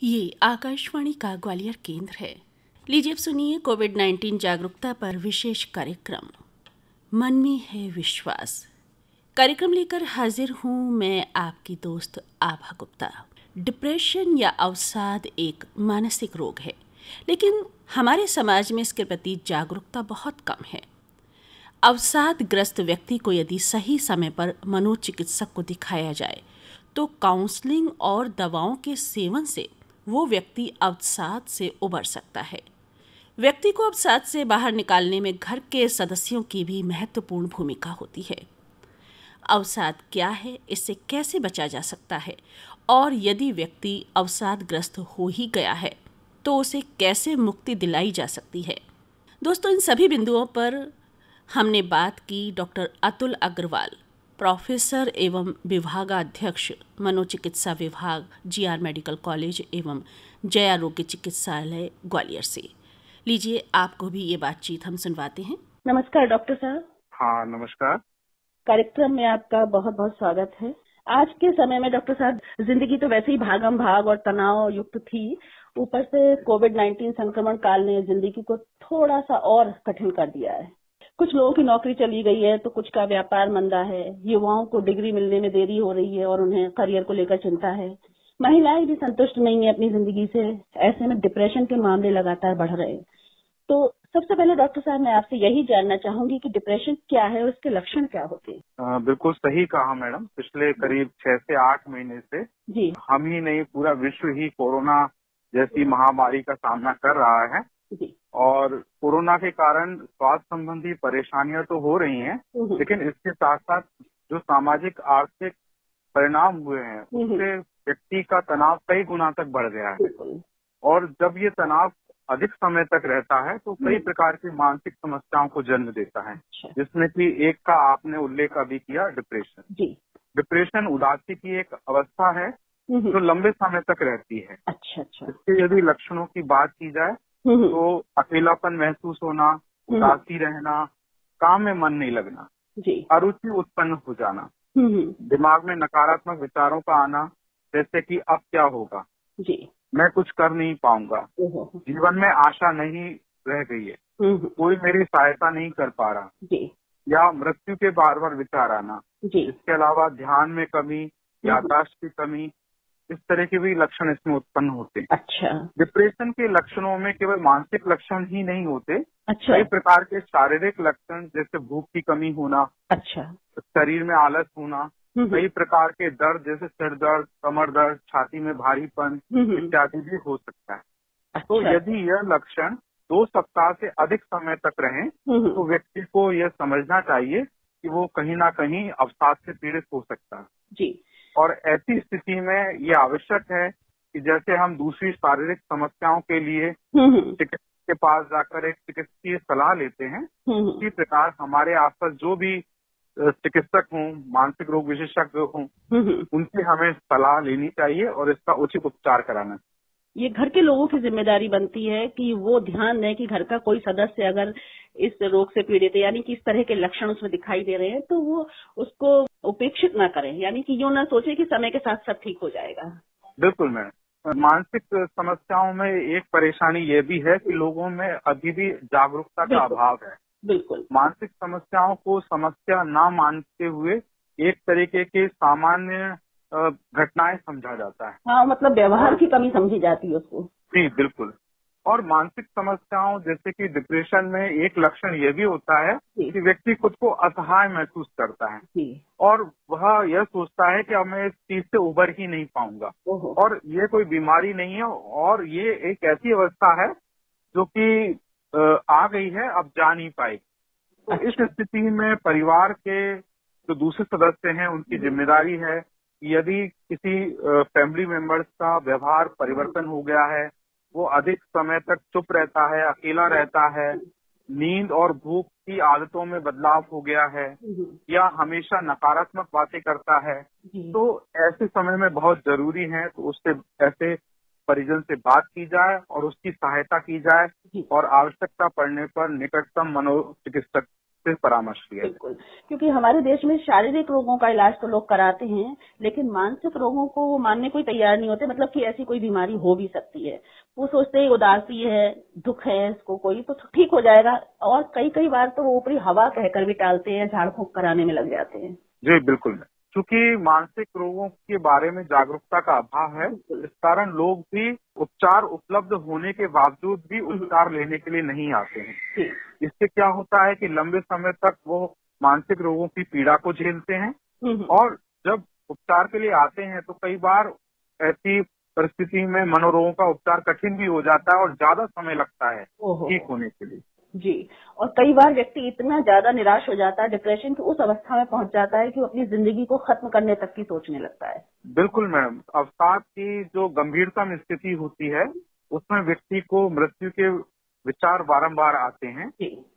ये आकाशवाणी का ग्वालियर केंद्र है। लीजिए अब सुनिए कोविड-19 जागरूकता पर विशेष कार्यक्रम मन में है विश्वास। कार्यक्रम लेकर हाजिर हूँ मैं आपकी दोस्त आभा गुप्ता। डिप्रेशन या अवसाद एक मानसिक रोग है, लेकिन हमारे समाज में इसके प्रति जागरूकता बहुत कम है। अवसादग्रस्त व्यक्ति को यदि सही समय पर मनोचिकित्सक को दिखाया जाए तो काउंसलिंग और दवाओं के सेवन से वो व्यक्ति अवसाद से उबर सकता है। व्यक्ति को अवसाद से बाहर निकालने में घर के सदस्यों की भी महत्वपूर्ण भूमिका होती है। अवसाद क्या है, इससे कैसे बचा जा सकता है और यदि व्यक्ति अवसादग्रस्त हो ही गया है तो उसे कैसे मुक्ति दिलाई जा सकती है। दोस्तों, इन सभी बिंदुओं पर हमने बात की डॉक्टर अतुल अग्रवाल, प्रोफेसर एवं विभागाध्यक्ष मनोचिकित्सा विभाग, जीआर मेडिकल कॉलेज एवं जय आरोग्य चिकित्सालय ग्वालियर से। लीजिए आपको भी ये बातचीत हम सुनवाते हैं। नमस्कार डॉक्टर साहब। हाँ, नमस्कार। कार्यक्रम में आपका बहुत बहुत स्वागत है। आज के समय में डॉक्टर साहब, जिंदगी तो वैसे ही भागम भाग और तनाव युक्त थी, ऊपर से कोविड-19 संक्रमण काल ने जिंदगी को थोड़ा सा और कठिन कर दिया है। कुछ लोगों की नौकरी चली गई है तो कुछ का व्यापार मंदा है, युवाओं को डिग्री मिलने में देरी हो रही है और उन्हें करियर को लेकर चिंता है, महिलाएं भी संतुष्ट नहीं है अपनी जिंदगी से। ऐसे में डिप्रेशन के मामले लगातार बढ़ रहे हैं। तो सबसे पहले डॉक्टर साहब, मैं आपसे यही जानना चाहूंगी कि डिप्रेशन क्या है और इसके लक्षण क्या होते हैं। बिल्कुल सही कहा मैडम। पिछले करीब 6 से 8 महीने से जी हम ही नहीं, पूरा विश्व ही कोरोना जैसी महामारी का सामना कर रहा है जी और कोरोना के कारण स्वास्थ्य संबंधी परेशानियां तो हो रही हैं, लेकिन इसके साथ साथ जो सामाजिक आर्थिक परिणाम हुए हैं उससे व्यक्ति का तनाव कई गुना तक बढ़ गया है। और जब ये तनाव अधिक समय तक रहता है तो कई प्रकार की मानसिक समस्याओं को जन्म देता है, जिसमें कि एक का आपने उल्लेख अभी किया, डिप्रेशन। डिप्रेशन उदासी की एक अवस्था है जो लंबे समय तक रहती है। इसके यदि लक्षणों की बात की जाए तो अकेलापन महसूस होना, उदासी रहना, काम में मन नहीं लगना, अरुचि उत्पन्न हो जाना, दिमाग में नकारात्मक विचारों का आना, जैसे कि अब क्या होगा, मैं कुछ कर नहीं पाऊंगा, जीवन में आशा नहीं रह गई है, कोई मेरी सहायता नहीं कर पा रहा, या मृत्यु के बार बार विचार आना। इसके अलावा ध्यान में कमी, याददाश्त की कमी, इस तरह के भी लक्षण इसमें उत्पन्न होते हैं। डिप्रेशन के लक्षणों में केवल मानसिक लक्षण ही नहीं होते, कई प्रकार के शारीरिक लक्षण जैसे भूख की कमी होना, शरीर में आलस होना, कई प्रकार के दर्द जैसे सिर दर्द, कमर दर्द, छाती में भारीपन इत्यादि भी हो सकता है। तो यदि यह लक्षण 2 सप्ताह से अधिक समय तक रहें तो व्यक्ति को यह समझना चाहिए कि वो कहीं ना कहीं अवसाद से पीड़ित हो सकता है। और ऐसी स्थिति में ये आवश्यक है कि जैसे हम दूसरी शारीरिक समस्याओं के लिए चिकित्सक के पास जाकर एक चिकित्सकीय सलाह लेते हैं, इसी प्रकार हमारे आसपास जो भी चिकित्सक हों, मानसिक रोग विशेषज्ञ हों, उनसे हमें सलाह लेनी चाहिए और इसका उचित उपचार कराना चाहिए। ये घर के लोगों की जिम्मेदारी बनती है कि वो ध्यान दें कि घर का कोई सदस्य अगर इस रोग से पीड़ित है, यानी कि इस तरह के लक्षण उसमें दिखाई दे रहे हैं, तो वो उसको उपेक्षित ना करें, यानी कि यूं ना सोचे कि समय के साथ सब ठीक हो जाएगा। बिल्कुल मैडम। मानसिक समस्याओं में एक परेशानी ये भी है कि लोगों में अभी भी जागरूकता का अभाव है। बिल्कुल। मानसिक समस्याओं को समस्या ना मानते हुए एक तरीके के सामान्य घटनाएं समझा जाता है। हाँ, मतलब व्यवहार की कमी समझी जाती है उसको। जी बिल्कुल। और मानसिक समस्याओं जैसे कि डिप्रेशन में एक लक्षण ये भी होता है कि व्यक्ति खुद को असहाय महसूस करता है और वह यह सोचता है कि अब मैं इस चीज से उबर ही नहीं पाऊंगा। और ये कोई बीमारी नहीं है और ये एक ऐसी अवस्था है जो कि आ गई है, अब जा नहीं पाएगी। तो इस स्थिति में परिवार के जो दूसरे सदस्य हैं उनकी जिम्मेदारी है कि यदि किसी फैमिली मेंबर्स का व्यवहार परिवर्तन हो गया है, वो अधिक समय तक चुप रहता है, अकेला रहता है, नींद और भूख की आदतों में बदलाव हो गया है या हमेशा नकारात्मक बातें करता है, तो ऐसे समय में बहुत जरूरी है तो उससे ऐसे परिजन से बात की जाए और उसकी सहायता की जाए और आवश्यकता पड़ने पर निकटतम मनोचिकित्सक से परामर्श लिया। बिल्कुल, क्योंकि हमारे देश में शारीरिक रोगों का इलाज तो लोग कराते हैं, लेकिन मानसिक रोगों को वो मानने को तैयार नहीं होते, मतलब कि ऐसी कोई बीमारी हो भी सकती है। वो सोचते हैं उदासी है, दुख है, इसको कोई तो ठीक हो जाएगा, और कई बार तो वो ऊपरी हवा कहकर भी टालते हैं, झाड़ फूंक कराने में लग जाते हैं। जी बिल्कुल, क्योंकि मानसिक रोगों के बारे में जागरूकता का अभाव है, इस कारण लोग भी उपचार उपलब्ध होने के बावजूद भी उपचार लेने के लिए नहीं आते हैं। इससे क्या होता है कि लंबे समय तक वो मानसिक रोगों की पीड़ा को झेलते हैं और जब उपचार के लिए आते हैं तो कई बार ऐसी परिस्थिति में मनोरोगों का उपचार कठिन भी हो जाता है और ज्यादा समय लगता है ठीक होने के लिए। जी, और कई बार व्यक्ति इतना ज्यादा निराश हो जाता है, डिप्रेशन की उस अवस्था में पहुंच जाता है कि वो अपनी जिंदगी को खत्म करने तक की सोचने लगता है। बिल्कुल मैडम, अवसाद की जो गंभीरतम स्थिति होती है उसमें व्यक्ति को मृत्यु के विचार बारंबार आते हैं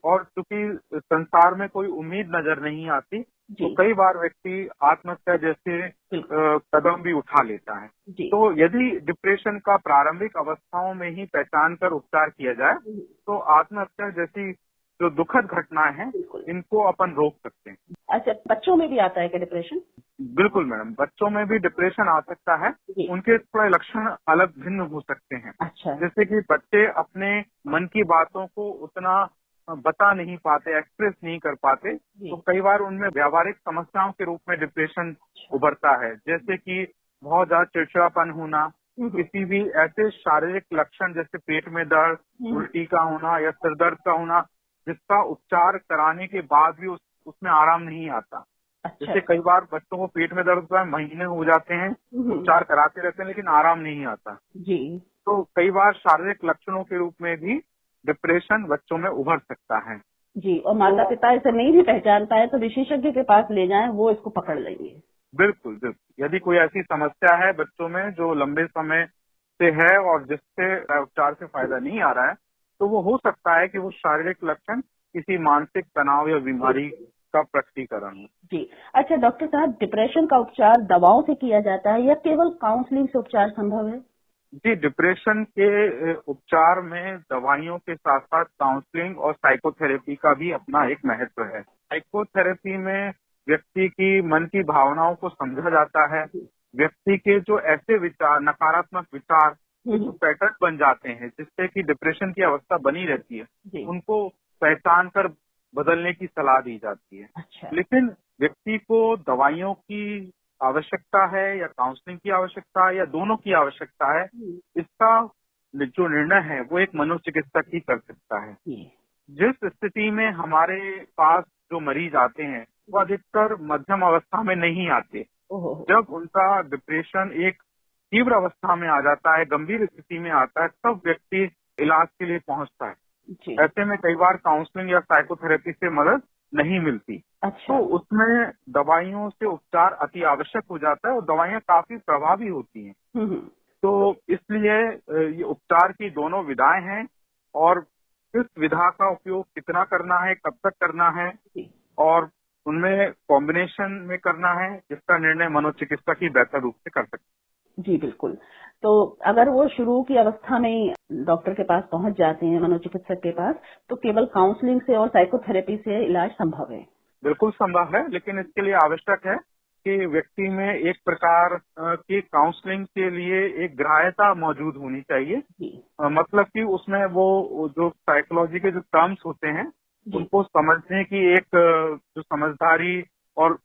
और चूंकि संसार में कोई उम्मीद नजर नहीं आती तो कई बार व्यक्ति आत्महत्या जैसे कदम भी उठा लेता है। तो यदि डिप्रेशन का प्रारंभिक अवस्थाओं में ही पहचान कर उपचार किया जाए तो आत्महत्या जैसी जो दुखद घटनाएं हैं इनको अपन रोक सकते हैं। अच्छा, बच्चों में भी आता है क्या डिप्रेशन? बिल्कुल मैडम, बच्चों में भी डिप्रेशन आ सकता है, उनके थोड़े लक्षण अलग भिन्न हो सकते हैं। अच्छा। जैसे कि बच्चे अपने मन की बातों को उतना बता नहीं पाते, एक्सप्रेस नहीं कर पाते, तो कई बार उनमें व्यावहारिक समस्याओं के रूप में डिप्रेशन उभरता है, जैसे कि बहुत ज्यादा चिड़चिड़ापन होना, किसी भी ऐसे शारीरिक लक्षण जैसे पेट में दर्द, उल्टी का होना या सिर दर्द का होना जिसका उपचार कराने के बाद भी उसमें आराम नहीं आता। अच्छा। जैसे कई बार बच्चों को पेट में दर्द होता है, महीने हो जाते हैं, उपचार कराते रहते हैं लेकिन आराम नहीं आता। जी। तो कई बार शारीरिक लक्षणों के रूप में भी डिप्रेशन बच्चों में उभर सकता है। जी, और माता पिता इसे नहीं भी पहचान पाए तो विशेषज्ञ के पास ले जाएं, वो इसको पकड़ लेंगे। बिल्कुल बिल्कुल, यदि कोई ऐसी समस्या है बच्चों में जो लंबे समय से है और जिससे उपचार से फायदा नहीं आ रहा है तो वो हो सकता है कि वो शारीरिक लक्षण किसी मानसिक तनाव या बीमारी का प्रकटीकरण हो। जी, अच्छा डॉक्टर साहब, डिप्रेशन का उपचार दवाओं से किया जाता है या केवल काउंसलिंग से उपचार संभव है? जी, डिप्रेशन के उपचार में दवाइयों के साथ साथ काउंसलिंग और साइकोथेरेपी का भी अपना एक महत्व है। साइकोथेरेपी में व्यक्ति की मन की भावनाओं को समझा जाता है, व्यक्ति के जो ऐसे विचार, नकारात्मक विचार जो पैटर्न बन जाते हैं जिससे कि डिप्रेशन की अवस्था बनी रहती है, उनको पहचान कर बदलने की सलाह दी जाती है। अच्छा। लेकिन व्यक्ति को दवाइयों की आवश्यकता है या काउंसलिंग की आवश्यकता है या दोनों की आवश्यकता है, इसका जो निर्णय है वो एक मनोचिकित्सक ही कर सकता है। जिस स्थिति में हमारे पास जो मरीज आते हैं वो अधिकतर मध्यम अवस्था में नहीं आते। जब उनका डिप्रेशन एक तीव्र अवस्था में आ जाता है, गंभीर स्थिति में आता है, तब व्यक्ति इलाज के लिए पहुंचता है। ऐसे में कई बार काउंसलिंग या साइकोथेरेपी से मदद नहीं मिलती। अच्छा। तो उसमें दवाइयों से उपचार अति आवश्यक हो जाता है और दवाइयां काफी प्रभावी होती हैं। तो इसलिए ये उपचार की दोनों विधाएं हैं और किस विधा का उपयोग कितना करना है, कब तक करना है और उनमें कॉम्बिनेशन में करना है, जिसका निर्णय मनोचिकित्सक ही बेहतर रूप से कर सकते हैं। जी बिल्कुल। तो अगर वो शुरू की अवस्था में डॉक्टर के पास पहुंच जाते हैं, मनोचिकित्सक के पास, तो केवल काउंसलिंग से और साइकोथेरेपी से इलाज संभव है? बिल्कुल संभव है, लेकिन इसके लिए आवश्यक है कि व्यक्ति में एक प्रकार की काउंसलिंग के लिए एक ग्राह्यता मौजूद होनी चाहिए। मतलब कि उसमें वो जो साइकोलॉजी के जो टर्म्स होते हैं उनको समझने की एक जो समझदारी और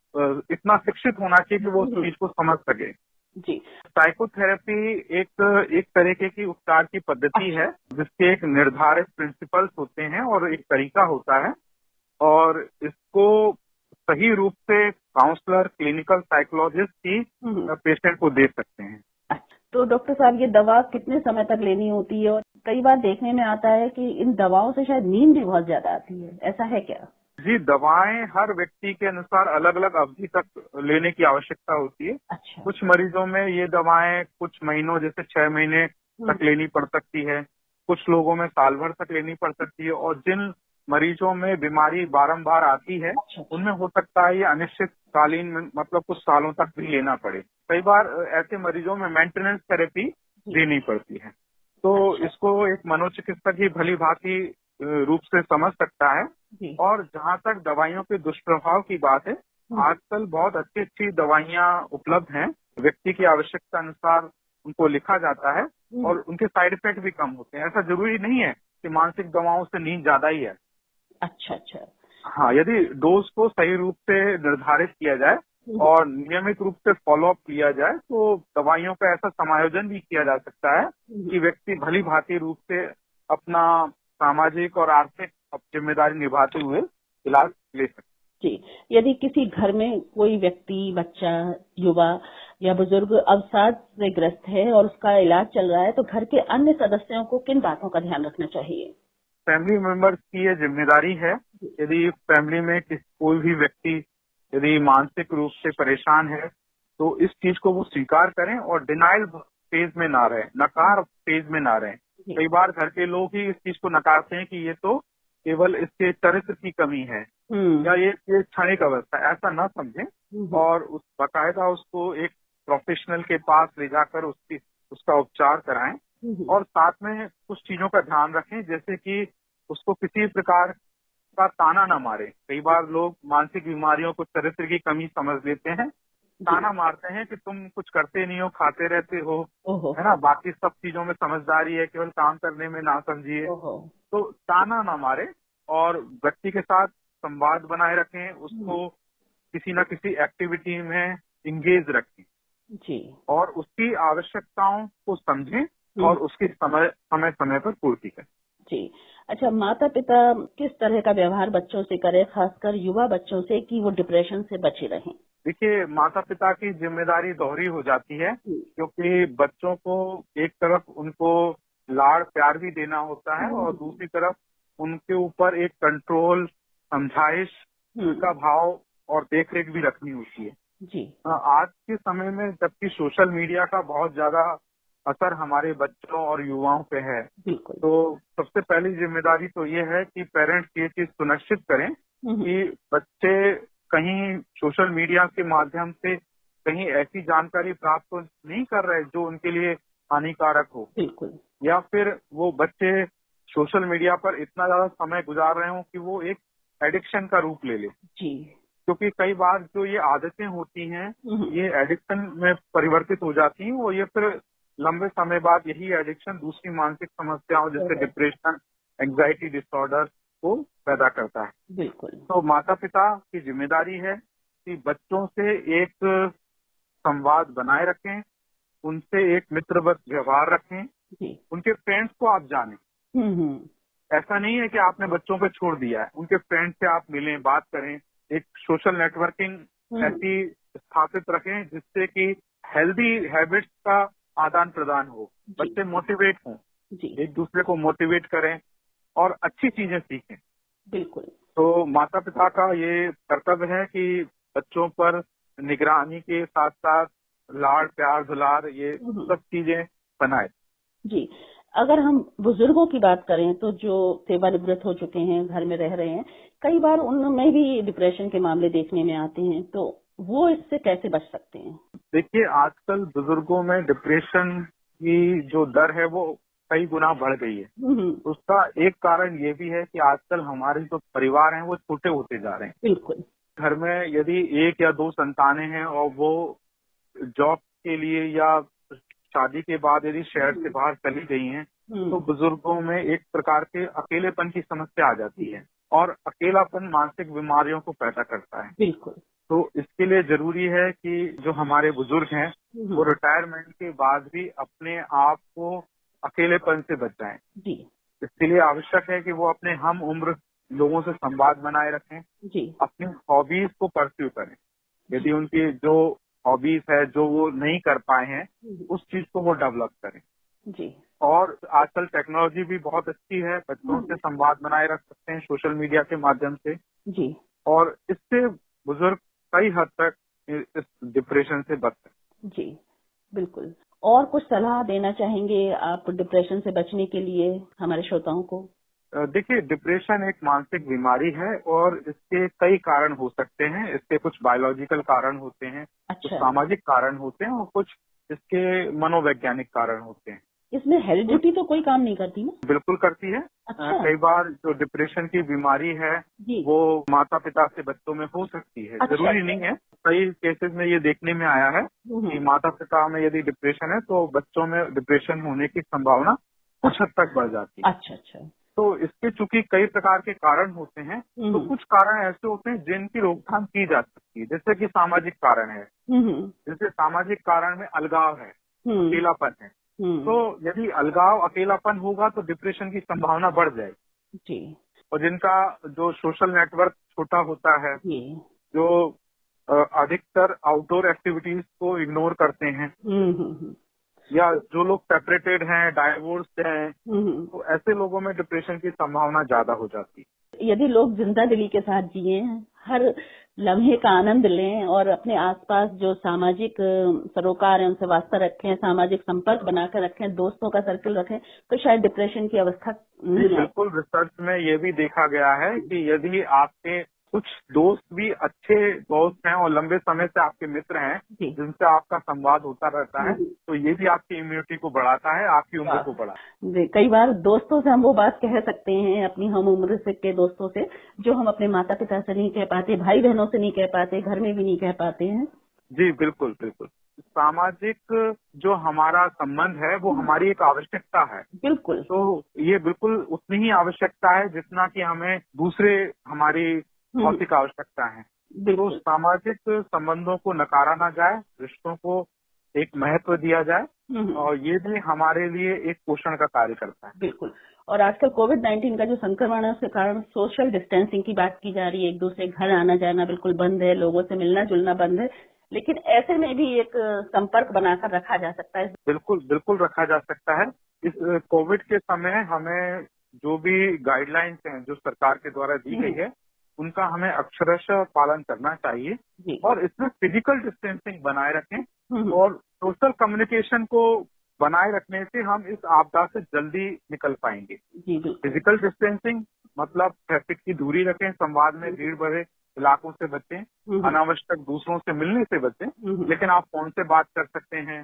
इतना शिक्षित होना चाहिए कि वो उस चीज को समझ सके। जी। साइकोथेरेपी एक तरीके की उपचार की पद्धति है जिसके एक निर्धारित प्रिंसिपल्स होते हैं और एक तरीका होता है और इसको सही रूप से काउंसलर, क्लिनिकल साइकोलॉजिस्ट ही पेशेंट को दे सकते हैं। तो डॉक्टर साहब, ये दवा कितने समय तक लेनी होती है? और कई बार देखने में आता है कि इन दवाओं से शायद नींद भी बहुत ज्यादा आती है, ऐसा है क्या? जी, दवाएं हर व्यक्ति के अनुसार अलग अलग अवधि तक लेने की आवश्यकता होती है। अच्छा। कुछ मरीजों में ये दवाएं कुछ महीनों जैसे 6 महीने तक लेनी पड़ सकती है, कुछ लोगों में साल भर तक लेनी पड़ सकती है और जिन मरीजों में बीमारी बारंबार आती है उनमें हो सकता है ये अनिश्चितकालीन मतलब कुछ सालों तक भी लेना पड़े। कई बार ऐसे मरीजों में मेंटेनेंस थेरेपी देनी पड़ती है। तो इसको एक मनोचिकित्सक ही भली भांति रूप से समझ सकता है। जी। और जहाँ तक दवाइयों के दुष्प्रभाव की बात है, आजकल बहुत अच्छी अच्छी दवाइयाँ उपलब्ध हैं, व्यक्ति की आवश्यकता अनुसार उनको लिखा जाता है और उनके साइड इफेक्ट भी कम होते हैं। ऐसा जरूरी नहीं है कि मानसिक दवाओं से नींद ज्यादा ही है। अच्छा अच्छा। हाँ, यदि डोज को सही रूप से निर्धारित किया जाए और नियमित रूप से फॉलो अप किया जाए तो दवाइयों का ऐसा समायोजन भी किया जा सकता है कि व्यक्ति भली भांति रूप से अपना सामाजिक और आर्थिक जिम्मेदारी निभाते हुए इलाज ले सके। जी, यदि किसी घर में कोई व्यक्ति, बच्चा, युवा या बुजुर्ग अवसाद से ग्रस्त है और उसका इलाज चल रहा है, तो घर के अन्य सदस्यों को किन बातों का ध्यान रखना चाहिए? फैमिली मेंबर्स की ये जिम्मेदारी है। यदि फैमिली में कोई भी व्यक्ति यदि मानसिक रूप से परेशान है तो इस चीज को वो स्वीकार करें और डिनाइल फेज में ना रहे, नकार फेज में ना रहे। कई बार घर के लोग ही इस चीज को नकारते हैं कि ये तो केवल इसके चरित्र की कमी है या ये क्षणिक अवस्था, ऐसा ना समझें और बाकायदा उसको एक प्रोफेशनल के पास ले जाकर उसका उपचार कराएं और साथ में कुछ चीजों का ध्यान रखें, जैसे कि उसको किसी प्रकार का ताना ना मारे। कई बार लोग मानसिक बीमारियों को चरित्र की कमी समझ लेते हैं, ताना मारते हैं कि तुम कुछ करते नहीं हो, खाते रहते हो, है ना, बाकी सब चीजों में समझदारी है, केवल काम करने में ना समझिए। तो ताना ना मारे और व्यक्ति के साथ संवाद बनाए रखें, उसको किसी न किसी एक्टिविटी में इंगेज रखें जी। और उसकी आवश्यकताओं को समझें और उसकी समय समय पर पूर्ति करें। जी। अच्छा, माता पिता किस तरह का व्यवहार बच्चों से करें, खासकर युवा बच्चों से, कि वो डिप्रेशन से बचे रहें? देखिए, माता पिता की जिम्मेदारी दोहरी हो जाती है क्योंकि बच्चों को एक तरफ उनको लाड़ प्यार भी देना होता है और दूसरी तरफ उनके ऊपर एक कंट्रोल, समझाइश का भाव और देखरेख भी रखनी होती है। जी। आज के समय में जबकि सोशल मीडिया का बहुत ज्यादा असर हमारे बच्चों और युवाओं पे है, तो सबसे पहली जिम्मेदारी तो ये है कि पेरेंट्स ये चीज सुनिश्चित करें कि बच्चे कहीं सोशल मीडिया के माध्यम से कहीं ऐसी जानकारी प्राप्त तो नहीं कर रहे जो उनके लिए हानिकारक हो, या फिर वो बच्चे सोशल मीडिया पर इतना ज्यादा समय गुजार रहे हो कि वो एक एडिक्शन का रूप ले ले। क्योंकि कई बार जो ये आदतें होती हैं ये एडिक्शन में परिवर्तित हो जाती हैं और ये फिर लंबे समय बाद यही एडिक्शन दूसरी मानसिक समस्याओं जैसे डिप्रेशन, एंजाइटी डिसऑर्डर को पैदा करता है। बिल्कुल। तो माता पिता की जिम्मेदारी है कि बच्चों से एक संवाद बनाए रखें, उनसे एक मित्रवत व्यवहार रखें, उनके फ्रेंड्स को आप जानें। ऐसा नहीं है कि आपने बच्चों पे छोड़ दिया है, उनके फ्रेंड्स से आप मिलें, बात करें, एक सोशल नेटवर्किंग ऐसी स्थापित रखें जिससे कि हेल्दी हैबिट्स का आदान प्रदान हो, बच्चे मोटिवेट हों, एक दूसरे को मोटिवेट करें और अच्छी चीजें सीखें। बिल्कुल। तो माता पिता का ये कर्तव्य है कि बच्चों पर निगरानी के साथ साथ लाड़ प्यार दुलार ये सब चीजें बनाए। जी। अगर हम बुजुर्गों की बात करें तो जो सेवानिवृत्त हो चुके हैं, घर में रह रहे हैं, कई बार उनमें भी डिप्रेशन के मामले देखने में आते हैं, तो वो इससे कैसे बच सकते हैं? देखिए, आजकल बुजुर्गों में डिप्रेशन की जो दर है वो कई गुना बढ़ गई है। उसका एक कारण ये भी है कि आजकल हमारे जो परिवार हैं वो छोटे होते जा रहे हैं। बिल्कुल। घर में यदि 1 या 2 संतानें हैं और वो जॉब के लिए या शादी के बाद यदि शहर से बाहर चली गई हैं तो बुजुर्गों में एक प्रकार के अकेलेपन की समस्या आ जाती है और अकेलापन मानसिक बीमारियों को पैदा करता है। बिल्कुल। तो इसके लिए जरूरी है कि जो हमारे बुजुर्ग हैं वो रिटायरमेंट के बाद भी अपने आप को अकेलेपन से बचाएं। इसके लिए आवश्यक है कि वो अपने हम उम्र लोगों से संवाद बनाए रखें, अपनी हॉबीज को परस्यू करें। यदि उनकी जो हॉबीज है जो वो नहीं कर पाए हैं उस चीज को वो डेवलप करें। और आजकल टेक्नोलॉजी भी बहुत अच्छी है, बच्चों से संवाद बनाए रख सकते हैं सोशल मीडिया के माध्यम से और इससे बुजुर्ग कई हद तक इस डिप्रेशन से बच सकते। जी बिल्कुल। और कुछ सलाह देना चाहेंगे आप डिप्रेशन से बचने के लिए हमारे श्रोताओं को? देखिए, डिप्रेशन एक मानसिक बीमारी है और इसके कई कारण हो सकते हैं। इसके कुछ बायोलॉजिकल कारण होते हैं, कुछ सामाजिक कारण होते हैं और कुछ इसके मनोवैज्ञानिक कारण होते हैं। इसमें हेरिडिटी तो कोई काम नहीं करती ना? बिल्कुल करती है अच्छा। कई बार जो डिप्रेशन की बीमारी है वो माता पिता से बच्चों में हो सकती है। अच्छा, जरूरी नहीं है, कई केसेस में ये देखने में आया है कि माता पिता में यदि डिप्रेशन है तो बच्चों में डिप्रेशन होने की संभावना कुछ हद तक बढ़ जाती है। अच्छा अच्छा। तो इसके चूंकि कई प्रकार के कारण होते हैं, तो कुछ कारण ऐसे होते हैं जिनकी रोकथाम की जा सकती है, जैसे कि सामाजिक कारण है। जैसे सामाजिक कारण में अलगाव है, अकेलापन है। तो यदि अलगाव अकेलापन होगा तो डिप्रेशन की संभावना बढ़ जाएगी जी। और जिनका जो सोशल नेटवर्क छोटा होता है, जो अधिकतर आउटडोर एक्टिविटीज को इग्नोर करते हैं, या जो लोग सेपरेटेड हैं, डाइवोर्स्ड हैं, तो ऐसे लोगों में डिप्रेशन की संभावना ज्यादा हो जाती है। यदि लोग जिंदा दिली के साथ जिए, हर लम्हे का आनंद लें और अपने आसपास जो सामाजिक सरोकार है उनसे वास्ता रखें, सामाजिक संपर्क बनाकर रखें, दोस्तों का सर्कल रखें, तो शायद डिप्रेशन की अवस्था नहीं। बिल्कुल, रिसर्च में ये भी देखा गया है कि यदि आपके कुछ दोस्त भी अच्छे दोस्त हैं और लंबे समय से आपके मित्र हैं जिनसे आपका संवाद होता रहता है, तो ये भी आपकी इम्यूनिटी को बढ़ाता है, आपकी उम्र को बढ़ाता है। कई बार दोस्तों से हम वो बात कह सकते हैं, अपनी हम उम्र से के दोस्तों से, जो हम अपने माता पिता से नहीं कह पाते, भाई बहनों से नहीं कह पाते, घर में भी नहीं कह पाते हैं। जी बिल्कुल बिल्कुल। सामाजिक जो हमारा संबंध है वो हमारी एक आवश्यकता है। बिल्कुल। तो ये बिल्कुल उतनी ही आवश्यकता है जितना कि हमें दूसरे हमारी भौतिक आवश्यकता है। तो सामाजिक संबंधों को नकारा ना जाए, रिश्तों को एक महत्व दिया जाए और ये भी हमारे लिए एक पोषण का कार्य करता है। बिल्कुल। और आजकल कोविड-19 का जो संक्रमण है उसके कारण सोशल डिस्टेंसिंग की बात की जा रही है, एक दूसरे घर आना जाना बिल्कुल बंद है, लोगों से मिलना जुलना बंद है, लेकिन ऐसे में भी एक संपर्क बनाकर रखा जा सकता है। बिल्कुल बिल्कुल रखा जा सकता है। इस कोविड के समय हमें जो भी गाइडलाइंस हैं जो सरकार के द्वारा दी गई है उनका हमें अक्षरशः पालन करना चाहिए और इसमें फिजिकल डिस्टेंसिंग बनाए रखें और सोशल कम्युनिकेशन को बनाए रखने से हम इस आपदा से जल्दी निकल पाएंगे। फिजिकल डिस्टेंसिंग मतलब 6 फीट की दूरी रखें, संवाद में भीड़ भरे इलाकों से बचें, अनावश्यक दूसरों से मिलने से बचें, लेकिन आप फोन से बात कर सकते हैं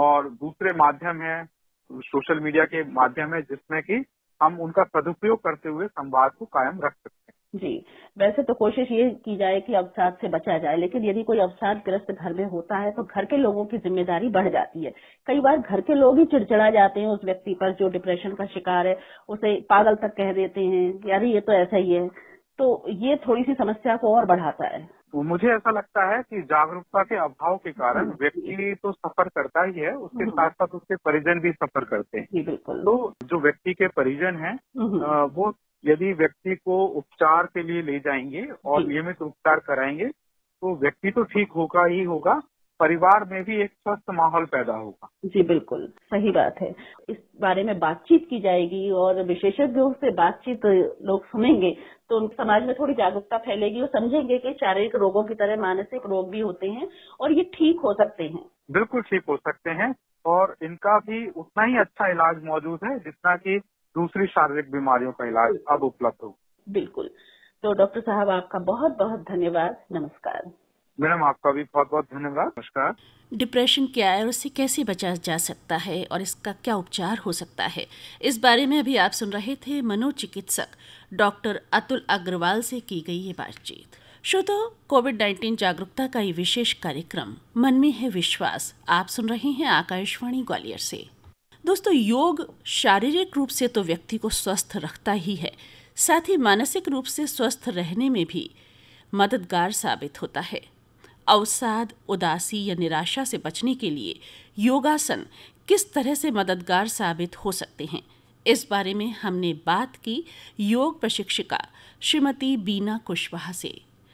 और दूसरे माध्यम है, सोशल मीडिया के माध्यम है जिसमें कि हम उनका सदुपयोग करते हुए संवाद को कायम रख सकते हैं। जी, वैसे तो कोशिश ये की जाए कि अवसाद से बचा जाए, लेकिन यदि कोई अवसादग्रस्त घर में होता है तो घर के लोगों की जिम्मेदारी बढ़ जाती है। कई बार घर के लोग ही चिड़चिड़ा जाते हैं उस व्यक्ति पर जो डिप्रेशन का शिकार है, उसे पागल तक कह देते हैं, यार ये तो ऐसा ही है। तो ये थोड़ी सी समस्या को और बढ़ाता है। तो मुझे ऐसा लगता है कि जागरूकता के अभाव के कारण व्यक्ति तो सफर करता ही है, उसके साथ साथ उसके परिजन भी सफर करते हैं। जी बिल्कुल। तो जो व्यक्ति के परिजन हैं वो यदि व्यक्ति को उपचार के लिए ले जाएंगे और नियमित उपचार कराएंगे तो व्यक्ति तो ठीक होगा ही होगा, परिवार में भी एक स्वस्थ माहौल पैदा होगा। जी बिल्कुल, सही बात है। इस बारे में बातचीत की जाएगी और विशेषज्ञों से बातचीत लोग सुनेंगे तो समाज में थोड़ी जागरूकता फैलेगी और समझेंगे कि शारीरिक रोगों की तरह मानसिक रोग भी होते हैं और ये ठीक हो सकते हैं। बिल्कुल ठीक हो सकते हैं और इनका भी उतना ही अच्छा इलाज मौजूद है जितना कि दूसरी शारीरिक बीमारियों का इलाज अब उपलब्ध हो। बिल्कुल। तो डॉक्टर साहब आपका बहुत बहुत धन्यवाद। नमस्कार। मैडम आपका भी बहुत बहुत धन्यवाद। नमस्कार। डिप्रेशन क्या है और उससे कैसे बचा जा सकता है और इसका क्या उपचार हो सकता है, इस बारे में अभी आप सुन रहे थे मनोचिकित्सक डॉक्टर अतुल अग्रवाल से की गई ये बातचीत। श्रोताओ, कोविड-19 जागरूकता का ये विशेष कार्यक्रम मन में है विश्वास आप सुन रहे हैं आकाशवाणी ग्वालियर से। दोस्तों, योग शारीरिक रूप से तो व्यक्ति को स्वस्थ रखता ही है, साथ ही मानसिक रूप से स्वस्थ रहने में भी मददगार साबित होता है। अवसाद, उदासी या निराशा से बचने के लिए योगासन किस तरह से मददगार साबित हो सकते हैं, इस बारे में हमने बात की योग प्रशिक्षिका श्रीमती बीना कुशवाहा से।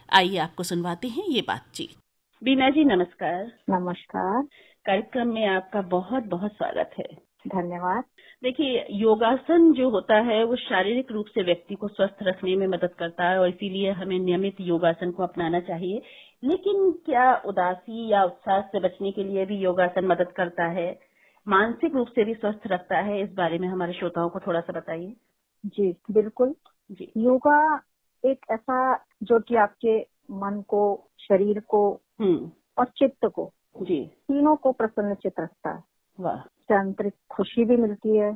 आइए आपको सुनवाते हैं ये बातचीत। बीना जी नमस्कार। नमस्कार। कार्यक्रम में आपका बहुत बहुत स्वागत है। धन्यवाद। देखिए, योगासन जो होता है वो शारीरिक रूप से व्यक्ति को स्वस्थ रखने में मदद करता है और इसीलिए हमें नियमित योगासन को अपनाना चाहिए। लेकिन क्या उदासी या उत्साह से बचने के लिए भी योगासन मदद करता है, मानसिक रूप से भी स्वस्थ रखता है, इस बारे में हमारे श्रोताओं को थोड़ा सा बताइए। जी बिल्कुल जी। योगा एक ऐसा जो कि आपके मन को, शरीर को और चित्त को तीनों को प्रसन्नचित रखता है। वाह। आंतरिक खुशी भी मिलती है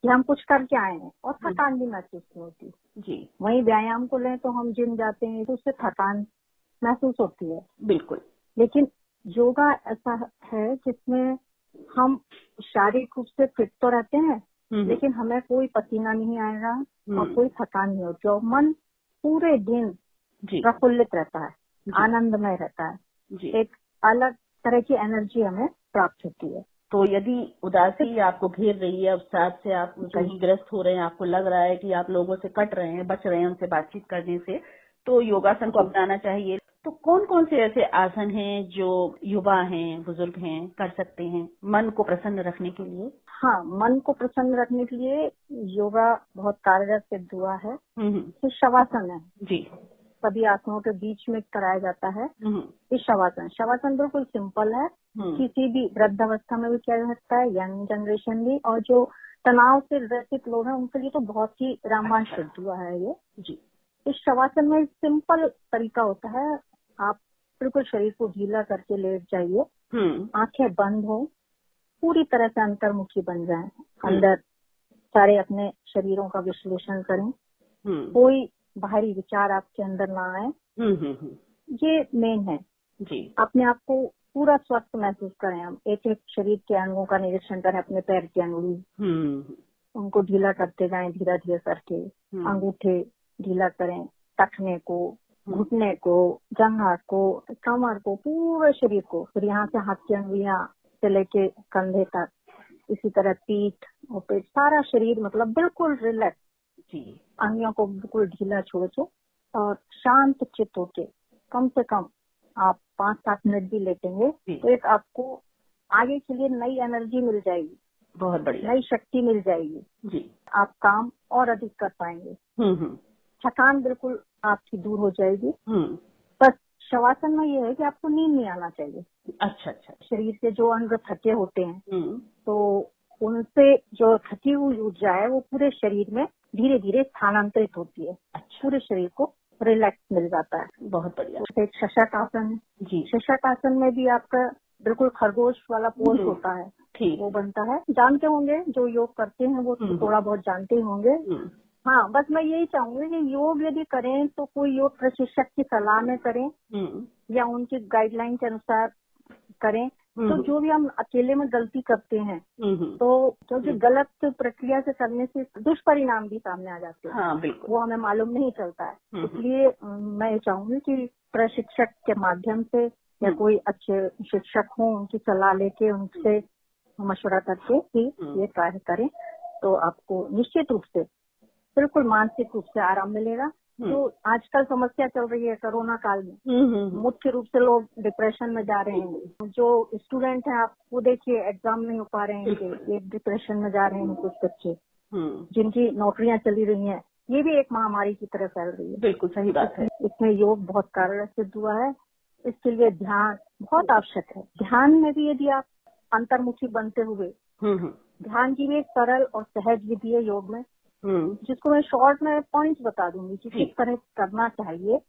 कि हम कुछ करके आए हैं और थकान भी महसूस नहीं होती जी। वहीं व्यायाम को लें तो हम जिम जाते हैं तो उससे थकान महसूस होती है। बिल्कुल। लेकिन योगा ऐसा है जिसमें हम शारीरिक रूप से फिट तो रहते हैं, लेकिन हमें कोई पसीना नहीं आएगा और कोई थकान नहीं होती और मन पूरे दिन प्रफुल्लित रहता है, आनंदमय रहता है। एक अलग तरह की एनर्जी हमें प्राप्त होती है। तो यदि उदासी आपको घेर रही है, अवसाद से आप कहीं ग्रस्त हो रहे हैं, आपको लग रहा है कि आप लोगों से कट रहे हैं, बच रहे हैं उनसे बातचीत करने से, तो योगासन को अपनाना चाहिए। तो कौन कौन से ऐसे आसन हैं जो युवा हैं, बुजुर्ग हैं, कर सकते हैं मन को प्रसन्न रखने के लिए? हाँ, मन को प्रसन्न रखने के लिए योगा बहुत कारगर सिद्ध हुआ है। तो शवासन है जी, सभी आसनों के बीच में कराया जाता है। इस शवासन बिल्कुल सिंपल है, किसी भी वृद्धावस्था में भी किया जा सकता है, यंग जनरेशन भी, और जो तनाव से ग्रसित लोग हैं उनके लिए तो बहुत ही रामबाण सिद्ध हुआ है ये जी। इस शवासन में सिंपल तरीका होता है, आप बिल्कुल शरीर को ढीला करके लेट जाइए, आंखें बंद हो, पूरी तरह से अंतर्मुखी बन जाएं, अंदर सारे अपने शरीरों का विश्लेषण करें, कोई बाहरी विचार आपके अंदर ना आए, ये मेन है जी। अपने आप को पूरा स्वस्थ महसूस करें, हम एक एक शरीर के अंगों का निरीक्षण करें, अपने पैर की अंगुली उनको ढीला करते जाएं धीरे धीरे करके, अंगूठे ढीला करें, टखने को, घुटने को, जंघा को, कमर को, पूरे शरीर को, फिर यहाँ से हाथ की अंगुलियां से लेके कंधे तक, इसी तरह पीठ और पेट, सारा शरीर मतलब बिल्कुल रिलैक्स जी। अंगों को बिल्कुल ढीला छोड़ के और शांत चित्त होके कम से कम आप 5-7 मिनट भी लेटेंगे तो एक आपको आगे के लिए नई एनर्जी मिल जाएगी, बहुत बढ़िया, नई शक्ति मिल जाएगी जी। आप काम और अधिक कर पाएंगे, थकान बिल्कुल आपकी दूर हो जाएगी। बस शवासन में ये है कि आपको नींद नहीं आना चाहिए। अच्छा, शरीर से जो अंग थके होते हैं तो उनसे जो थकी हुई ऊर्जा है वो पूरे शरीर में धीरे धीरे स्थानांतरित होती है। अच्छा। पूरे शरीर को रिलैक्स मिल जाता है। बहुत बढ़िया। तो एक शशक आसन है जी। शशक आसन में भी आपका बिल्कुल खरगोश वाला पोज होता है, ठीक, वो बनता है, जानते होंगे जो योग करते हैं वो थोड़ा बहुत जानते ही होंगे। हाँ, बस मैं यही चाहूंगी कि योग यदि करें तो कोई योग प्रशिक्षक की सलाह में करें या उनकी गाइडलाइन के अनुसार करें। तो जो भी हम अकेले में गलती करते हैं तो क्योंकि गलत प्रक्रिया से करने से दुष्परिणाम भी सामने आ जाते हैं। हाँ, बिल्कुल, वो हमें मालूम नहीं चलता है। इसलिए मैं चाहूंगी कि प्रशिक्षक के माध्यम से या कोई अच्छे शिक्षक हो उनकी सलाह लेके उनसे मशवरा करके ही ये कार्य करें तो आपको निश्चित रूप से बिल्कुल मानसिक रूप से आराम मिलेगा। जो आजकल समस्या चल रही है कोरोना काल में, मुख्य रूप से लोग डिप्रेशन में जा रहे हैं। जो स्टूडेंट हैं आप वो देखिए एग्जाम नहीं हो पा रहे हैं, ये डिप्रेशन में जा रहे हैं कुछ बच्चे, जिनकी नौकरियां चली रही हैं, ये भी एक महामारी की तरह फैल रही है। बिल्कुल सही बात है। इसमें योग बहुत कारगर सिद्ध हुआ है। इसके लिए ध्यान बहुत आवश्यक है। ध्यान में भी यदि आप अंतर्मुखी बनते हुए, ध्यान की भी एक सरल और सहज विधि है योग में, जिसको मैं शॉर्ट में पॉइंट्स बता दूंगी कि किस तरह करना चाहिए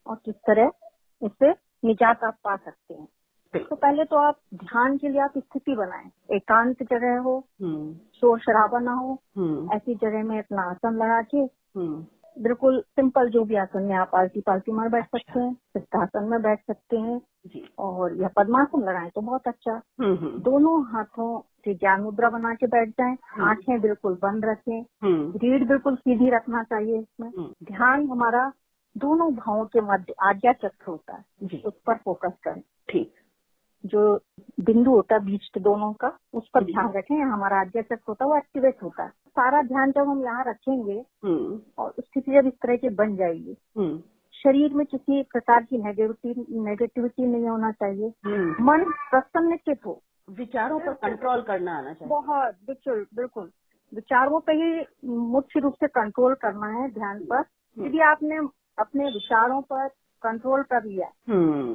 और किस तरह इससे निजात आप पा सकते हैं। तो पहले तो आप ध्यान के लिए आप स्थिति बनाएं, एकांत जगह हो, शोर शराबा ना हो, ऐसी जगह में अपना आसन लगा के बिल्कुल सिंपल जो भी आसन में आप आलती पालती मार बैठ सकते हैं, सिद्धासन में बैठ सकते हैं और या पद्मासन लगाएं तो बहुत अच्छा। दोनों हाथों से ज्ञान मुद्रा बना के बैठ जाएं, आंखें बिल्कुल बंद रखें, रीढ़ बिल्कुल सीधी रखना चाहिए। इसमें ध्यान हमारा दोनों भावों के मध्य आज्ञा चक्र होता है, उस पर फोकस करें। ठीक, जो बिंदु होता है बीच के दोनों का, उस पर ध्यान रखें, हमारा आज्ञा चक्र होता है वो एक्टिवेट होता है। सारा ध्यान जब हम यहाँ रखेंगे और स्थिति जब इस तरह की बन जाएगी, शरीर में किसी प्रकार की नेगेटिविटी नहीं होना चाहिए, मन प्रसन्नचित हो, विचारों पर कंट्रोल करना आना चाहिए। बहुत बिल्कुल विचारों पर ही मुख्य रूप से कंट्रोल करना है ध्यान पर। यदि आपने अपने विचारों पर कंट्रोल कर लिया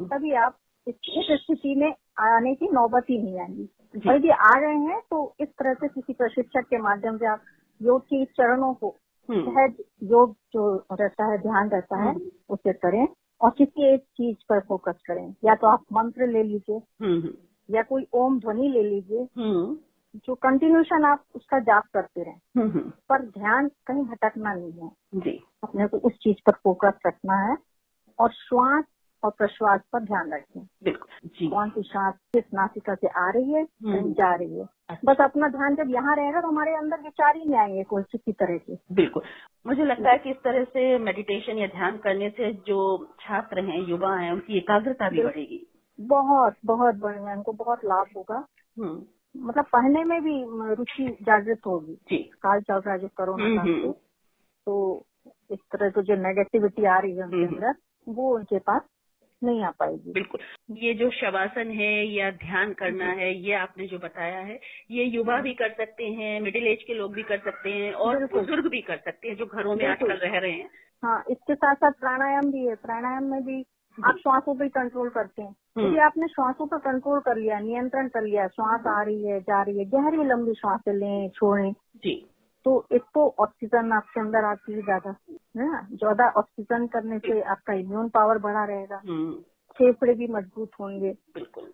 तभी आप इस स्थिति में आने की नौबत ही नहीं आएगी। और यदि आ रहे हैं तो इस तरह से किसी प्रशिक्षक के माध्यम से आप योग के चरणों को सहज योग जो रहता है, ध्यान रहता है, उसे करें और किसी एक चीज पर फोकस करें। या तो आप मंत्र ले लीजिए या कोई ओम ध्वनि ले लीजिए जो कंटिन्यूशन आप उसका जाप करते रहे, पर ध्यान कहीं भटकना नहीं है जी। अपने को उस चीज पर फोकस रखना है और श्वास और प्रश्वास पर ध्यान रखें। बिल्कुल जी। कौन सी सांस किस नासिका से आ रही है, कहीं जा रही है। बस अपना ध्यान जब यहाँ रहेगा तो हमारे अंदर विचार ही नहीं आएंगे कोई किसी तरह के। बिल्कुल, मुझे लगता है कि इस तरह से मेडिटेशन या ध्यान करने से जो छात्र हैं, युवा हैं, उनकी एकाग्रता भी बढ़ेगी। बहुत बहुत बढ़िया, उनको बहुत लाभ होगा। मतलब पढ़ने में भी रुचि जागृत होगी जी। काल चल रहा है जो कोरोना काल से, तो इस तरह से जो नेगेटिविटी आ रही है उनके अंदर, वो उनके पास नहीं आ पाएगी। बिल्कुल, ये जो शवासन है या ध्यान करना है, ये आपने जो बताया है, ये युवा भी कर सकते हैं, मिडिल एज के लोग भी कर सकते हैं और बुजुर्ग भी कर सकते हैं जो घरों में आजकल रह रहे हैं। हाँ, इसके साथ साथ प्राणायाम भी है। प्राणायाम में भी आप श्वासों पर कंट्रोल करते हैं। यदि आपने श्वासों पर कंट्रोल कर लिया, नियंत्रण कर लिया, श्वास आ रही है, जा रही है, गहरी लंबी श्वासें लें, छोड़ें जी, तो एक तो ऑक्सीजन आपके अंदर आती है ज्यादा ऑक्सीजन करने से आपका इम्यून पावर बढ़ा रहेगा, फेफड़े भी मजबूत होंगे। बिल्कुल,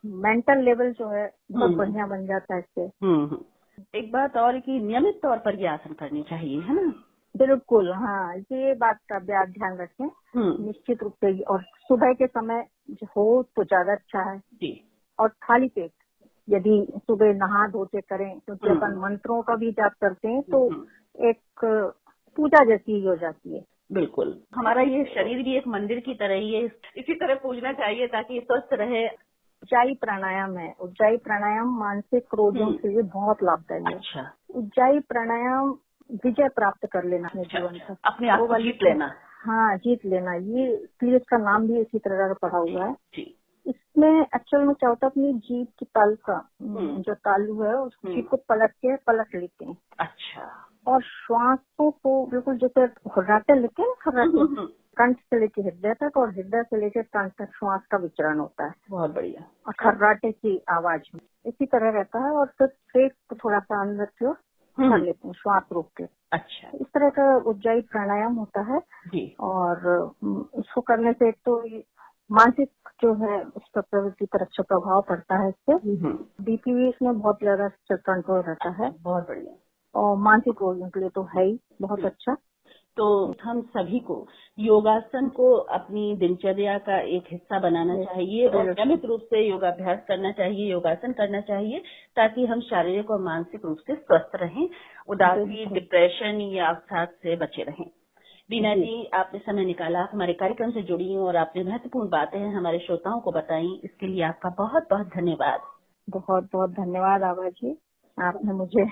मेंटल लेवल जो है बहुत बढ़िया बन जाता है इससे। एक बात और कि नियमित तौर पर ये आसन करनी चाहिए, है ना? बिल्कुल, हाँ, ये बात का ध्यान रखें निश्चित रूप से। और सुबह के समय हो तो ज्यादा अच्छा है जी। और खाली पेट यदि सुबह नहा धो के करें, क्योंकि अपन मंत्रों का भी जाप करते हैं तो एक पूजा जैसी ही हो जाती है। बिल्कुल, हमारा ये शरीर भी एक मंदिर की तरह ही है, इसी तरह पूजना चाहिए ताकि स्वस्थ रहे। उज्जाई प्राणायाम है। उज्जाई प्राणायाम मानसिक रोगों के लिए बहुत लाभदायी है। अच्छा, उज्जाई प्राणायाम विजय प्राप्त कर लेना अपने जीवन का, अपने आप को जीत लेना। हाँ, जीत लेना, ये इसलिए इसका नाम भी इसी तरह का पड़ा हुआ है जी। इसमें एक्चुअल में क्या होता है, अपनी जीभ की ताल का जो तालू है उसकी को पलट लेते हैं। अच्छा, और श्वासों को बिल्कुल जैसे खर्राटे लेते हैं, खर्राटे कंठ से लेके हृदय तक और हृदय से लेके कंठ तक श्वास का विचरण होता है। बहुत बढ़िया। और खर्राटे की आवाज में इसी तरह रहता है। और फिर पेट को थोड़ा सा अंदर की ओर कर लेते हैं श्वास रोक के। अच्छा, इस तरह का उज्जाई प्राणायाम होता है जी। और इसको करने से एक तो मानसिक जो है उस पर प्रवृत्ति पर अच्छा प्रभाव पड़ता है। इससे बीपी भी इसमें बहुत ज्यादा कंट्रोल रहता है। बहुत बढ़िया। और मानसिक रोगियों के लिए तो है ही बहुत अच्छा। तो हम सभी को योगासन को अपनी दिनचर्या का एक हिस्सा बनाना चाहिए और नियमित रूप से योगाभ्यास करना चाहिए, योगासन करना चाहिए, ताकि हम शारीरिक और मानसिक रूप से स्वस्थ रहें, उदासी, डिप्रेशन या अवसाद से बचे रहें। बीना जी, आपने समय निकाला, हमारे कार्यक्रम से जुड़ी और आपने महत्वपूर्ण बातें हमारे श्रोताओं को बताई, इसके लिए आपका बहुत बहुत धन्यवाद। बहुत बहुत धन्यवाद आभा जी, आपने मुझे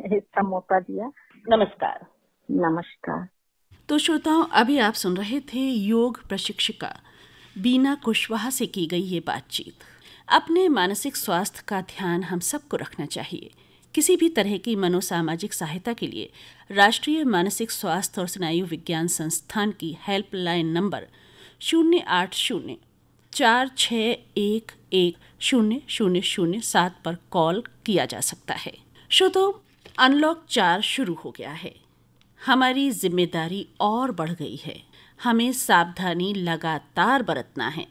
इसका मौका दिया। नमस्कार। नमस्कार। तो श्रोताओं, अभी आप सुन रहे थे योग प्रशिक्षिका बीना कुशवाहा से की गई ये बातचीत। अपने मानसिक स्वास्थ्य का ध्यान हम सबको रखना चाहिए। किसी भी तरह की मनोसामाजिक सहायता के लिए राष्ट्रीय मानसिक स्वास्थ्य और स्नायु विज्ञान संस्थान की हेल्पलाइन नंबर 084046110007 पर कॉल किया जा सकता है। श्रोताओं, अनलॉक 4 शुरू हो गया है। हमारी जिम्मेदारी और बढ़ गई है। हमें सावधानी लगातार बरतना है।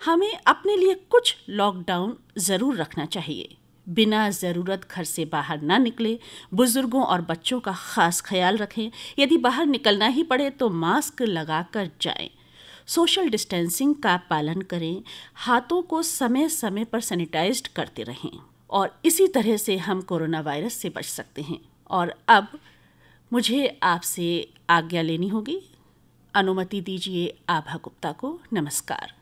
हमें अपने लिए कुछ लॉकडाउन जरूर रखना चाहिए। बिना ज़रूरत घर से बाहर ना निकले, बुजुर्गों और बच्चों का खास ख्याल रखें। यदि बाहर निकलना ही पड़े तो मास्क लगाकर जाएं। सोशल डिस्टेंसिंग का पालन करें। हाथों को समय समय पर सैनिटाइज्ड करते रहें और इसी तरह से हम कोरोना वायरस से बच सकते हैं। और अब मुझे आपसे आज्ञा लेनी होगी। अनुमति दीजिए आभा गुप्ता को। नमस्कार।